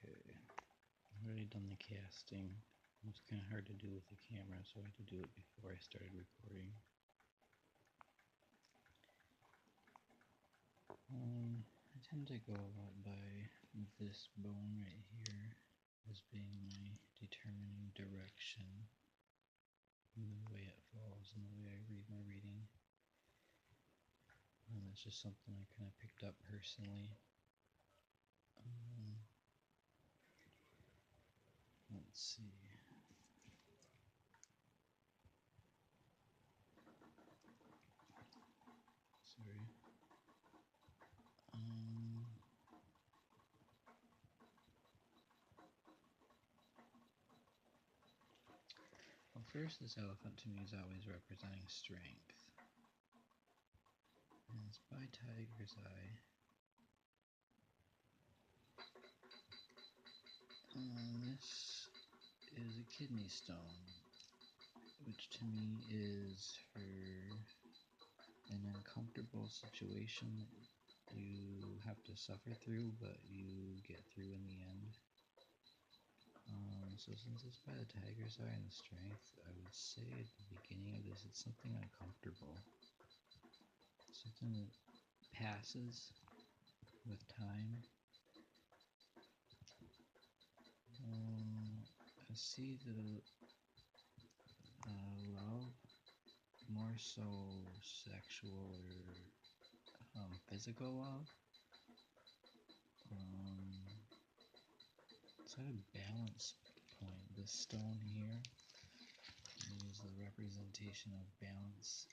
Okay, I've already done the casting. It was kind of hard to do with the camera, so I had to do it before I started recording. I tend to go a lot by this bone right here as being my determining direction in the way it falls and the way I read my reading. And that's just something I kind of picked up personally. Let's see. Sorry. Well, first, this elephant to me is always representing strength. And it's by Tiger's Eye. This is a kidney stone, which to me is for an uncomfortable situation that you have to suffer through, but you get through in the end. So since it's by the Tiger's Eye and the strength, I would say at the beginning of this, it's something uncomfortable. Something that passes with time. I see the love, more so sexual or physical love. It's at a balance point. This stone here is the representation of balance.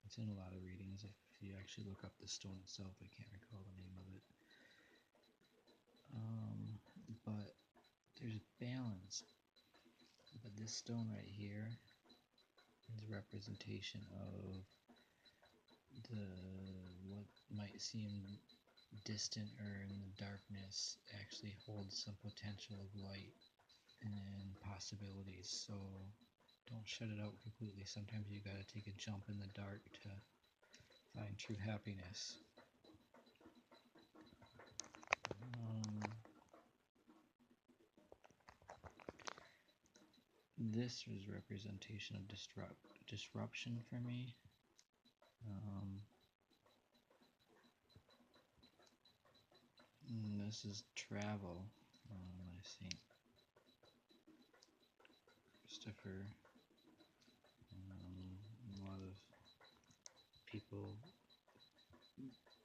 It's in a lot of readings. If you actually look up the stone itself, I can't recall the name of it. But there's balance. But this stone right here is a representation of what might seem distant or in the darkness actually holds some potential of light and possibilities. So don't shut it out completely. Sometimes you gotta take a jump in the dark to find true happiness. This is representation of disruption for me. This is travel. I think Christopher. A lot of people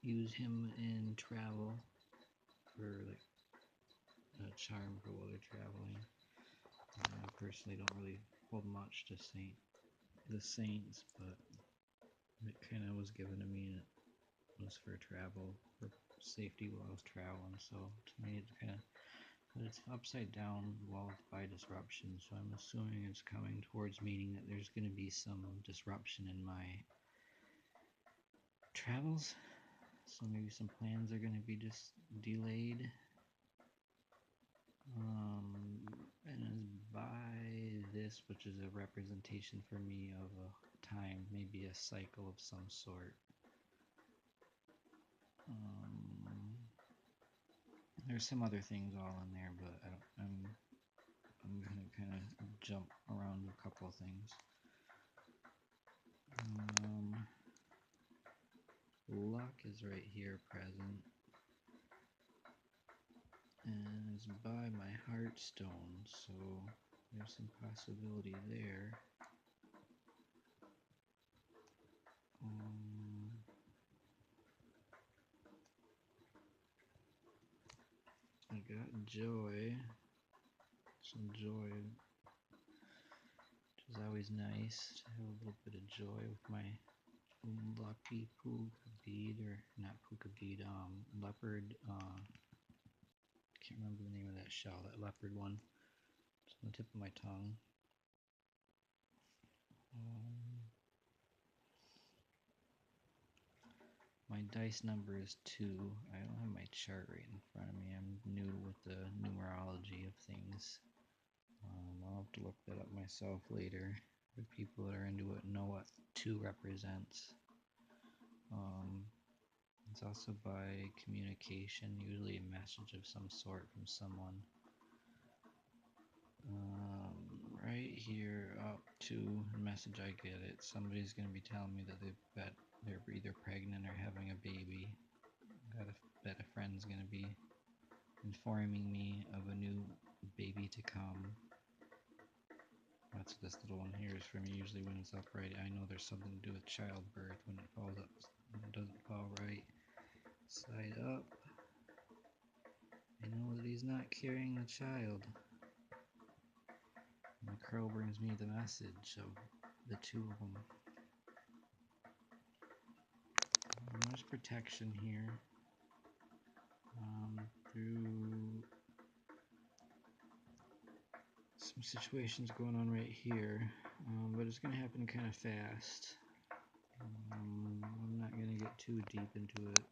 use him in travel for like a charm for while they're traveling. I personally don't really hold much to the saints, but it kind of was given to me. It was for travel, for safety while I was traveling. So to me, it's kind of, but it's upside down while by disruption. So I'm assuming it's coming towards meaning that there's going to be some disruption in my travels. So maybe some plans are going to be just delayed. And it's by this, which is a representation for me of a time, maybe a cycle of some sort. There's some other things all in there, but I'm gonna kind of jump around a couple of things. Luck is right here present, and it's by my heartstone, so there's some possibility there. I got joy, some joy, which is always nice to have a little bit of joy with my lucky puka bead, or not puka bead, leopard, can't remember the name of that shell, that leopard one. It's on the tip of my tongue. My dice number is 2. I don't have my chart right in front of me. I'm new with the numerology of things. I'll have to look that up myself later. The people that are into it know what 2 represents. It's also by communication, usually a message of some sort from someone. Right here up to the message I get it. Somebody's going to be telling me that they're either pregnant or having a baby. Got a bet a friend's going to be informing me of a new baby to come. That's what this little one here is for me. Usually when it's upright, I know there's something to do with childbirth. When it falls up, when it doesn't fall right side up, I know that he's not carrying the child. And the crow brings me the message of the two of them. There's protection here through some situations going on right here, but it's going to happen kind of fast. I'm not going to get too deep into it.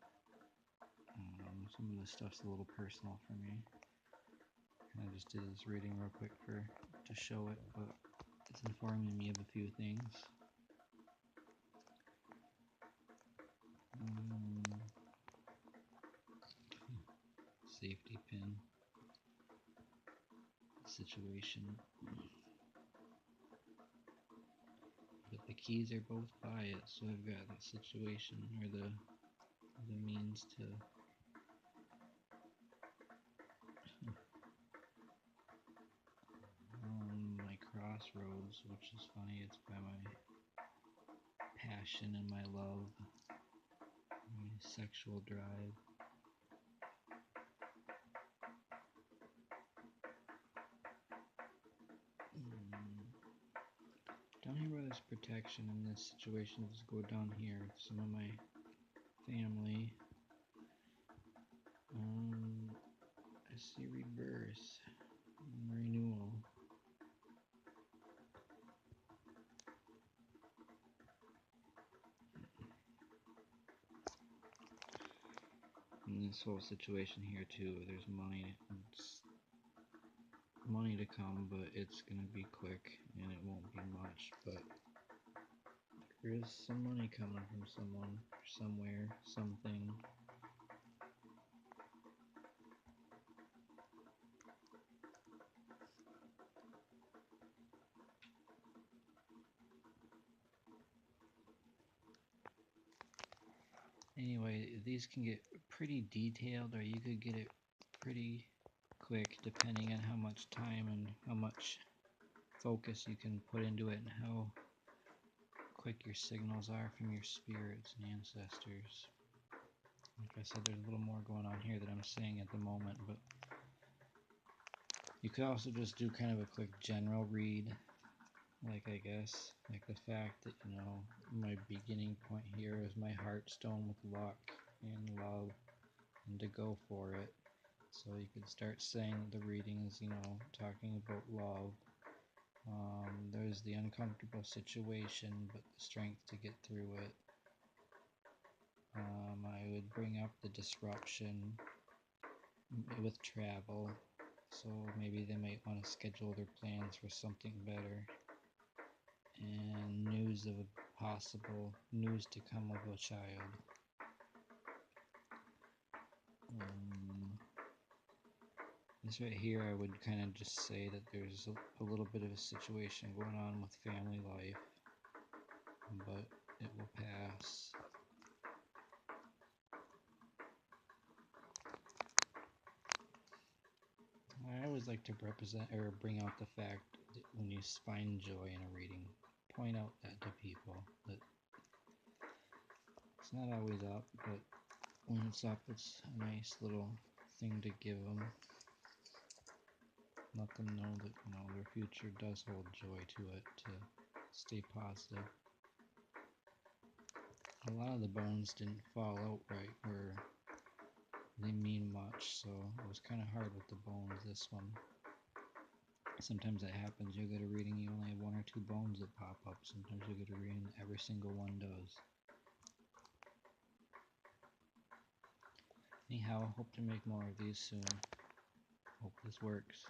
Some of this stuff's a little personal for me. I just did this reading real quick to show it, but it's informing me of a few things. Safety pin situation. But the keys are both by it, so I've got the situation or the means to my crossroads, which is funny. It's by my passion and my love, my sexual drive. Down here where there's protection in this situation, let's go down here with some of my family. I see rebirth and renewal. In this whole situation here too, there's money. It's money to come, but it's gonna be quick and it won't be much, but there is some money coming from someone, somewhere, something. Anyway, these can get pretty detailed, or you could get it pretty quick depending on how much time and how much focus you can put into it and how quick your signals are from your spirits and ancestors. Like I said, there's a little more going on here that I'm saying at the moment, but you could also just do kind of a quick general read, like I guess, like the fact that, my beginning point here is my heartstone with luck and love, and to go for it. So you could start saying the readings, talking about love. There's the uncomfortable situation, but the strength to get through it. I would bring up the disruption with travel, so maybe they might want to schedule their plans for something better, and news of a possible news to come of a child. This right here, I would kind of just say that there's a little bit of a situation going on with family life, but it will pass. I always like to represent or bring out the fact that when you find joy in a reading, point out that to people, that it's not always up, but when it's up, it's a nice little thing to give them. Let them know that, their future does hold joy to it, to stay positive. A lot of the bones didn't fall out right where they mean much, so it was kind of hard with the bones, this one. Sometimes that happens. You'll get a reading, you only have one or two bones that pop up. Sometimes you'll get a reading, every single one does. Anyhow, I hope to make more of these soon. Hope this works.